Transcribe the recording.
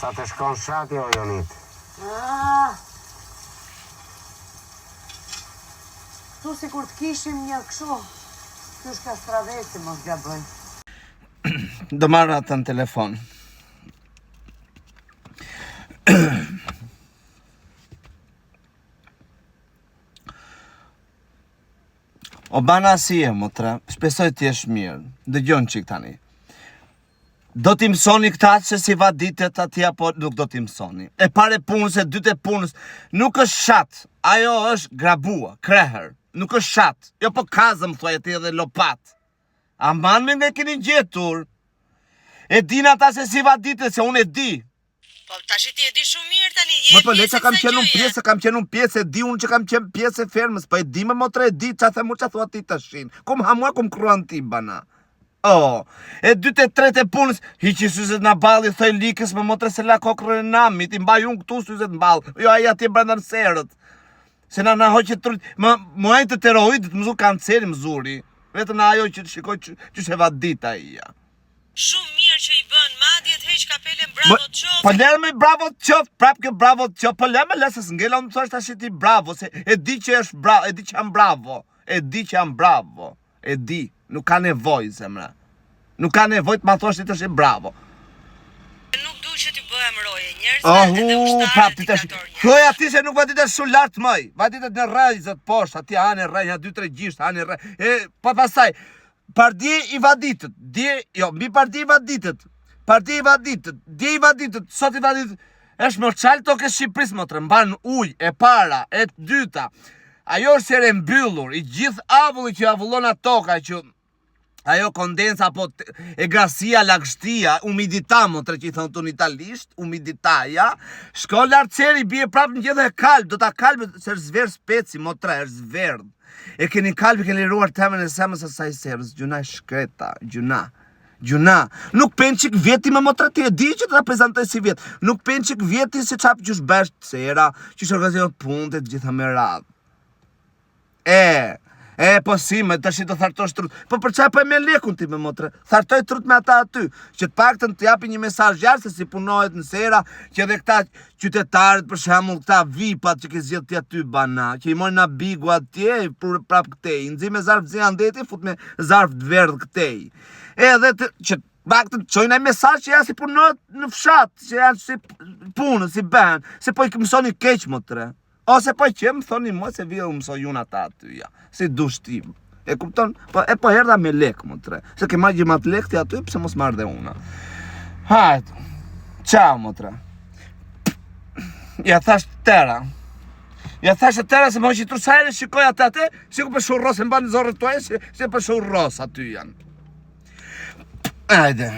Sa të shkon shati o Jonit? Tu si kur të kishim një këshu, kësh ka stradesi mos gaboj. Do marrë atë në telefon. O bana si e, motra, shpesoj t'jesh mirë, dëgjon qik tani. Do t'i mësoni këta që si vaditet atje, po nuk do t'i mësoni. E pare punës, e dyte punës, nuk është shatë, ajo është grabua, kreher, nuk është shatë, jo po kazëm, thua, e ti edhe lopat. Aman me ne keni gjetur, e din ata se si vaditet, se unë e di. Po tash ti e di shumë mirë tani, Më po le që kam qenë unë pjesë, e di unë që kam qenë pjesë e fermës, po e di me motre e di, qa the mu qa thua ti të shin. Kum hamua, kum kruan ti bana. E dyte trete punës, hiqi syzet në balë, i thoj likës me motre se la kokrën e nami, ti mbaj unë këtu syzet në balë, jo aja ti brenda në serët. Se na hoqe trut, muajnë të teroidit mëzu kanceri mëzuri, vetëm në ajo që të shikoj që se vadita ija. Shumë mirë që i bën, madje të heq kapelen bravo të qoftë. Po lërë me bravo të qoftë, prap kjo bravo të qoftë, po lërë me lesës ngella më të thosht ashtë ti bravo, se e di që është bravo, e di që jam bravo, e di, nuk ka nevoj, zemra. Nuk ka nevoj të ma thosht të është bravo. Nuk du që t'i bëhem roje, njerëzve edhe ushtarët diktator njerëz. Thuaj ati se nuk vaditet shumë lartë mëj, vaditet në rajzët poshtë, ati hanë e rajnë, 2-3 gjishtë, hanë e rajnë, po pasaj, pardi i vaditët, mbi pardi i vaditët, dje i vaditët, sot i vaditët, është më qalë toke Shqipëris më të rëmban uj, e para, e dyta, ajo është sere mbyllur, i gjithë avulli që avullon atë toka, që ajo kondensa, apo e grasia, lagështia, humidita më të që i thonë të në italisht, humiditaja, shko lartë ceri, bje prapë në gjithë e kalbë, do ta kalbë, se është zverë speci, më të është zverdë. E keni kalbi, keni liruar temën e semës e saj serës, gjuna e shkreta, gjuna. Nuk pen qik vjeti me motrati, e di që të reprezentoj si vjetë, nuk pen qik vjeti se qapë që shbesht sera, që shorgazion punët e të gjitha me radhë. Po si, me të shi të thartosh trut, po për qaj po e me lekun ti me motre, thartoj trut me ata aty, që të pak të në të japi një mesazh jarë se si punohet në sera, që edhe këta qytetarët për shemull këta vipat që ke zjedh të aty bana, që i mojnë nga bigu atje, prap këtej, nëzi me zarf zi andeti, fut me zarf të verdh këtej. Edhe që të pak të qojnë e mesazh që janë si punohet në fshat, që janë si punë, si ben, se po i mësoni keq motre. Ose po që më thoni mo se vijë mësoj unë ata aty, si dush tim. E kupton? Po herda me lek, më tre. Se ke ma gjimat lek të aty, pëse mos marrë dhe una. Hajtë. Ciao, më tre. Ja thash tëra. Se më që i trusajre, shikoj atë, si ku për shurros, e mba në zorët tuaj, se për shurros aty janë. Hajde.